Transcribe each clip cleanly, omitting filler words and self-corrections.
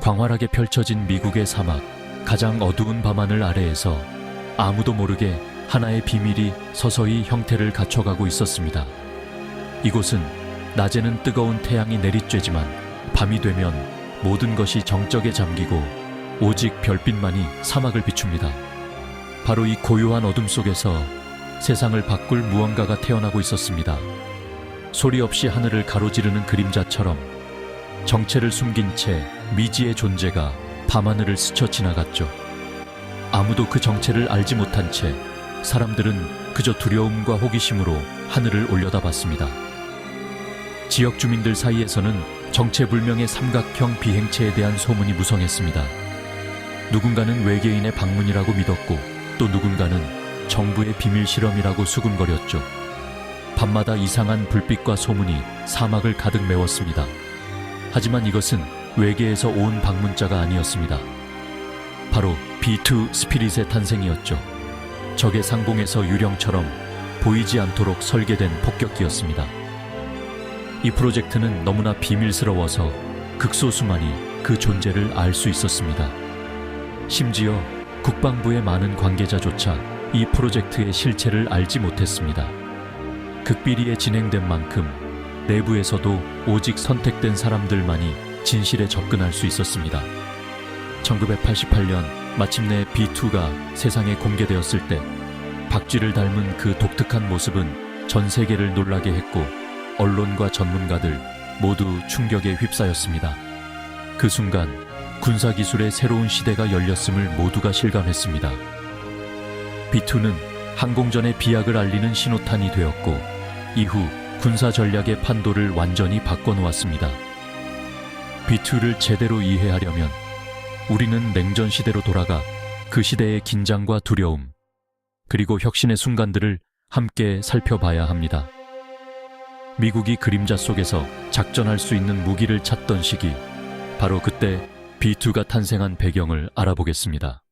광활하게 펼쳐진 미국의 사막, 가장 어두운 밤하늘 아래에서 아무도 모르게 하나의 비밀이 서서히 형태를 갖춰가고 있었습니다. 이곳은 낮에는 뜨거운 태양이 내리쬐지만 밤이 되면 모든 것이 정적에 잠기고 오직 별빛만이 사막을 비춥니다. 바로 이 고요한 어둠 속에서 세상을 바꿀 무언가가 태어나고 있었습니다. 소리 없이 하늘을 가로지르는 그림자처럼 정체를 숨긴 채 미지의 존재가 밤하늘을 스쳐 지나갔죠. 아무도 그 정체를 알지 못한 채 사람들은 그저 두려움과 호기심으로 하늘을 올려다봤습니다. 지역 주민들 사이에서는 정체불명의 삼각형 비행체에 대한 소문이 무성했습니다. 누군가는 외계인의 방문이라고 믿었고 또 누군가는 정부의 비밀 실험이라고 수군거렸죠. 밤마다 이상한 불빛과 소문이 사막을 가득 메웠습니다. 하지만 이것은 외계에서 온 방문자가 아니었습니다. 바로 B2 스피릿의 탄생이었죠. 적의 상공에서 유령처럼 보이지 않도록 설계된 폭격기였습니다. 이 프로젝트는 너무나 비밀스러워서 극소수만이 그 존재를 알 수 있었습니다. 심지어 국방부의 많은 관계자조차 이 프로젝트의 실체를 알지 못했습니다. 극비리에 진행된 만큼 내부에서도 오직 선택된 사람들만이 진실에 접근할 수 있었습니다. 1988년 마침내 B2가 세상에 공개되었을 때 박쥐를 닮은 그 독특한 모습은 전 세계를 놀라게 했고 언론과 전문가들 모두 충격에 휩싸였습니다. 그 순간 군사기술의 새로운 시대가 열렸음을 모두가 실감했습니다. B2는 항공전의 비약을 알리는 신호탄이 되었고 이후 군사 전략의 판도를 완전히 바꿔놓았습니다. B2를 제대로 이해하려면 우리는 냉전 시대로 돌아가 그 시대의 긴장과 두려움, 그리고 혁신의 순간들을 함께 살펴봐야 합니다. 미국이 그림자 속에서 작전할 수 있는 무기를 찾던 시기, 바로 그때 B2가 탄생한 배경을 알아보겠습니다.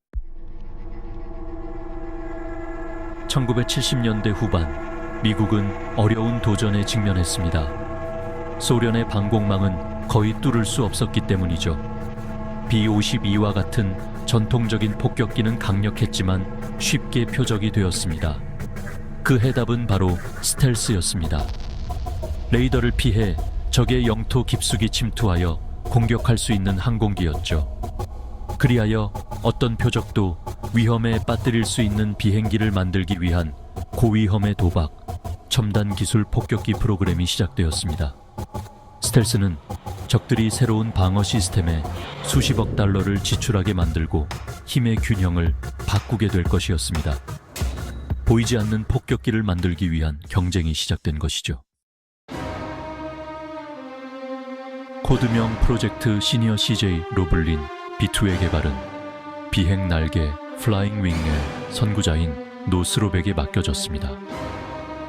1970년대 후반, 미국은 어려운 도전에 직면했습니다. 소련의 방공망은 거의 뚫을 수 없었기 때문이죠. B-52와 같은 전통적인 폭격기는 강력했지만 쉽게 표적이 되었습니다. 그 해답은 바로 스텔스였습니다. 레이더를 피해 적의 영토 깊숙이 침투하여 공격할 수 있는 항공기였죠. 그리하여 어떤 표적도 위험에 빠뜨릴 수 있는 비행기를 만들기 위한 고위험의 도박, 첨단 기술 폭격기 프로그램이 시작되었습니다. 스텔스는 적들이 새로운 방어 시스템에 수십억 달러를 지출하게 만들고 힘의 균형을 바꾸게 될 것이었습니다. 보이지 않는 폭격기를 만들기 위한 경쟁이 시작된 것이죠. 코드명 프로젝트 시니어 CJ 로블린 B2의 개발은 비행 날개 플라잉 윙의 선구자인 노스로백에 맡겨졌습니다.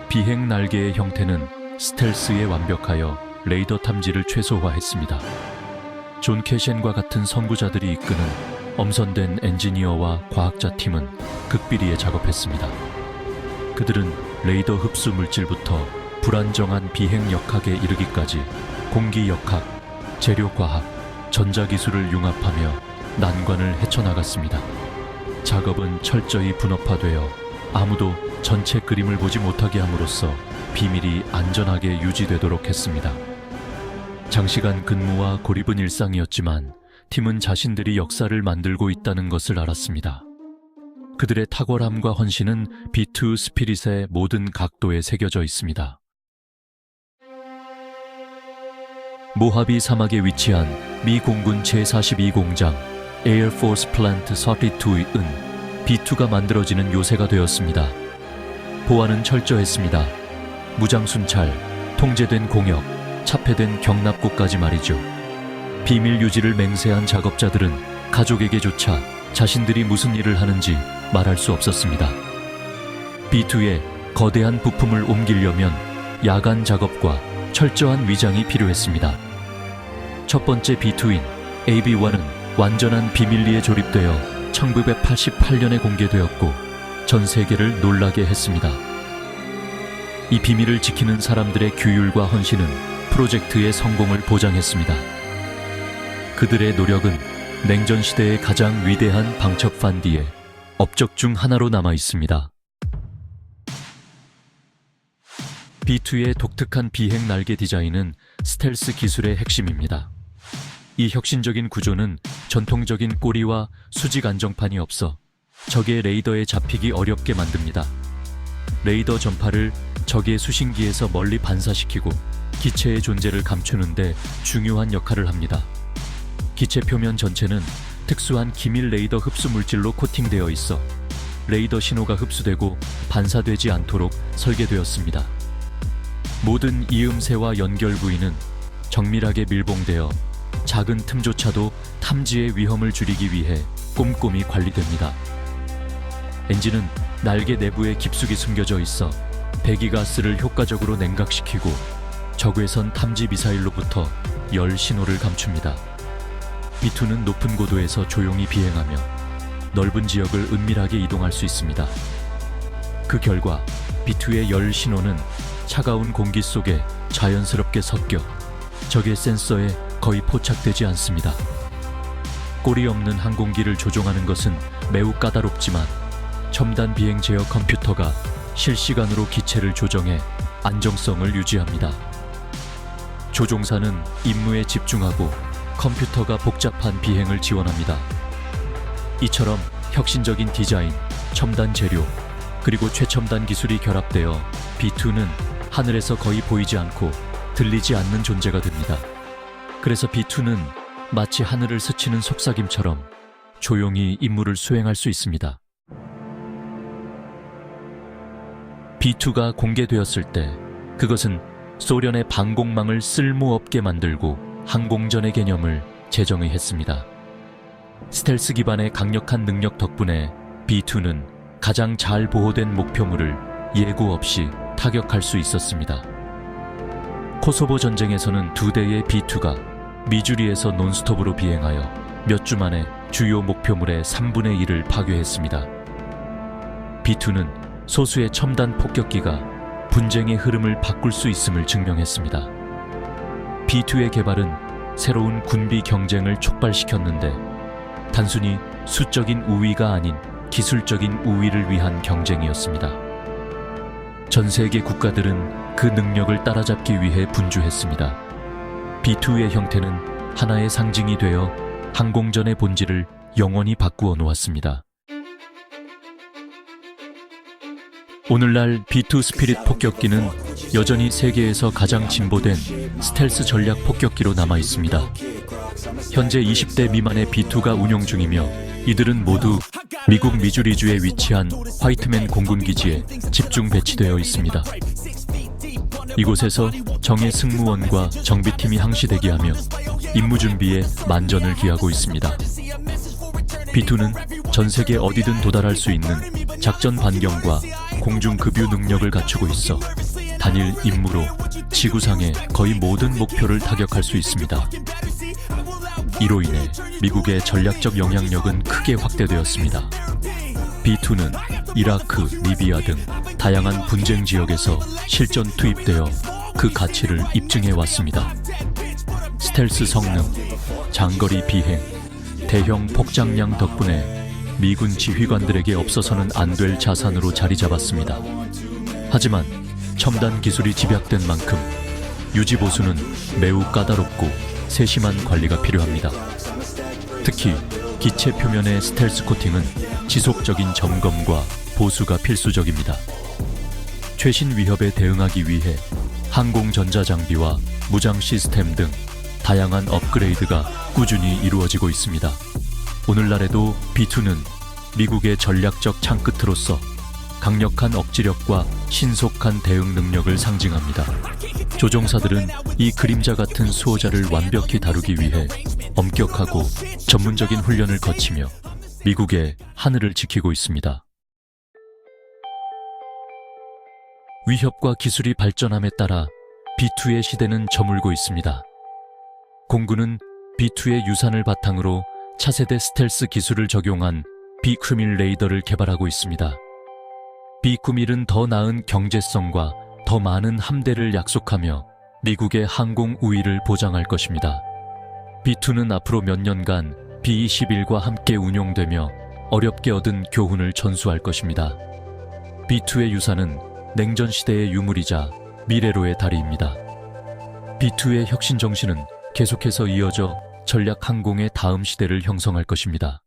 비행 날개의 형태는 스텔스에 완벽하여 레이더 탐지를 최소화했습니다. 존 캐시앤과 같은 선구자들이 이끄는 엄선된 엔지니어와 과학자 팀은 극비리에 작업했습니다. 그들은 레이더 흡수 물질부터 불안정한 비행 역학에 이르기까지 공기 역학, 재료 과학, 전자기술을 융합하며 난관을 헤쳐나갔습니다. 작업은 철저히 분업화되어 아무도 전체 그림을 보지 못하게 함으로써 비밀이 안전하게 유지되도록 했습니다. 장시간 근무와 고립은 일상이었지만 팀은 자신들이 역사를 만들고 있다는 것을 알았습니다. 그들의 탁월함과 헌신은 B2 스피릿의 모든 각도에 새겨져 있습니다. 모하비 사막에 위치한 미 공군 제42 공장 Air Force Plant 32은 B2가 만들어지는 요새가 되었습니다. 보안은 철저했습니다. 무장 순찰, 통제된 공역, 차폐된 경납고까지 말이죠. 비밀 유지를 맹세한 작업자들은 가족에게조차 자신들이 무슨 일을 하는지 말할 수 없었습니다. B2에 거대한 부품을 옮기려면 야간 작업과 철저한 위장이 필요했습니다. 첫 번째 B2인 AB-1은 완전한 비밀리에 조립되어 1988년에 공개되었고 전 세계를 놀라게 했습니다. 이 비밀을 지키는 사람들의 규율과 헌신은 프로젝트의 성공을 보장했습니다. 그들의 노력은 냉전 시대의 가장 위대한 방첩 반디의 업적 중 하나로 남아 있습니다. B2의 독특한 비행 날개 디자인은 스텔스 기술의 핵심입니다. 이 혁신적인 구조는 전통적인 꼬리와 수직 안정판이 없어 적의 레이더에 잡히기 어렵게 만듭니다. 레이더 전파를 적의 수신기에서 멀리 반사시키고 기체의 존재를 감추는 데 중요한 역할을 합니다. 기체 표면 전체는 특수한 기밀 레이더 흡수 물질로 코팅되어 있어 레이더 신호가 흡수되고 반사되지 않도록 설계되었습니다. 모든 이음새와 연결 부위는 정밀하게 밀봉되어 작은 틈조차도 탐지의 위험을 줄이기 위해 꼼꼼히 관리됩니다. 엔진은 날개 내부에 깊숙이 숨겨져 있어 배기가스를 효과적으로 냉각시키고 적외선 탐지 미사일로부터 열 신호를 감춥니다. B2는 높은 고도에서 조용히 비행하며 넓은 지역을 은밀하게 이동할 수 있습니다. 그 결과 B2의 열 신호는 차가운 공기 속에 자연스럽게 섞여 적의 센서에 거의 포착되지 않습니다. 꼬리 없는 항공기를 조종하는 것은 매우 까다롭지만 첨단 비행 제어 컴퓨터가 실시간으로 기체를 조정해 안정성을 유지합니다. 조종사는 임무에 집중하고 컴퓨터가 복잡한 비행을 지원합니다. 이처럼 혁신적인 디자인, 첨단 재료, 그리고 최첨단 기술이 결합되어 B2는 하늘에서 거의 보이지 않고 들리지 않는 존재가 됩니다. 그래서 B2는 마치 하늘을 스치는 속삭임처럼 조용히 임무를 수행할 수 있습니다. B2가 공개되었을 때 그것은 소련의 방공망을 쓸모없게 만들고 항공전의 개념을 재정의했습니다. 스텔스 기반의 강력한 능력 덕분에 B2는 가장 잘 보호된 목표물을 예고 없이 타격할 수 있었습니다. 코소보 전쟁에서는 2대의 B2가 미주리에서 논스톱으로 비행하여 몇 주 만에 주요 목표물의 3분의 1을 파괴했습니다. B2는 소수의 첨단 폭격기가 분쟁의 흐름을 바꿀 수 있음을 증명했습니다. B2의 개발은 새로운 군비 경쟁을 촉발시켰는데 단순히 수적인 우위가 아닌 기술적인 우위를 위한 경쟁이었습니다. 전 세계 국가들은 그 능력을 따라잡기 위해 분주했습니다. B2의 형태는 하나의 상징이 되어 항공전의 본질을 영원히 바꾸어 놓았습니다. 오늘날 B2 스피릿 폭격기는 여전히 세계에서 가장 진보된 스텔스 전략 폭격기로 남아 있습니다. 현재 20대 미만의 B2가 운용 중이며 이들은 모두 미국 미주리주에 위치한 화이트맨 공군기지에 집중 배치되어 있습니다. 이곳에서 정예 승무원과 정비팀이 항시 대기하며 임무 준비에 만전을 기하고 있습니다. B2는 전 세계 어디든 도달할 수 있는 작전 반경과 공중 급유 능력을 갖추고 있어 단일 임무로 지구상의 거의 모든 목표를 타격할 수 있습니다. 이로 인해 미국의 전략적 영향력은 크게 확대되었습니다. B2는 이라크, 리비아 등 다양한 분쟁 지역에서 실전 투입되어 그 가치를 입증해 왔습니다. 스텔스 성능, 장거리 비행, 대형 폭장량 덕분에 미군 지휘관들에게 없어서는 안 될 자산으로 자리 잡았습니다. 하지만 첨단 기술이 집약된 만큼 유지 보수는 매우 까다롭고 세심한 관리가 필요합니다. 특히 기체 표면의 스텔스 코팅은 지속적인 점검과 보수가 필수적입니다. 최신 위협에 대응하기 위해 항공 전자장비와 무장 시스템 등 다양한 업그레이드가 꾸준히 이루어지고 있습니다. 오늘날에도 B2는 미국의 전략적 창끝으로서 강력한 억지력과 신속한 대응 능력을 상징합니다. 조종사들은 이 그림자 같은 수호자를 완벽히 다루기 위해 엄격하고 전문적인 훈련을 거치며 미국의 하늘을 지키고 있습니다. 위협과 기술이 발전함에 따라 B2의 시대는 저물고 있습니다. 공군은 B2의 유산을 바탕으로 차세대 스텔스 기술을 적용한 B9.1 레이더를 개발하고 있습니다. B9.1은 더 나은 경제성과 더 많은 함대를 약속하며 미국의 항공 우위를 보장할 것입니다. B2는 앞으로 몇 년간 B-21과 함께 운용되며 어렵게 얻은 교훈을 전수할 것입니다. B2의 유산은 냉전 시대의 유물이자 미래로의 다리입니다. B2의 혁신 정신은 계속해서 이어져 전략 항공의 다음 시대를 형성할 것입니다.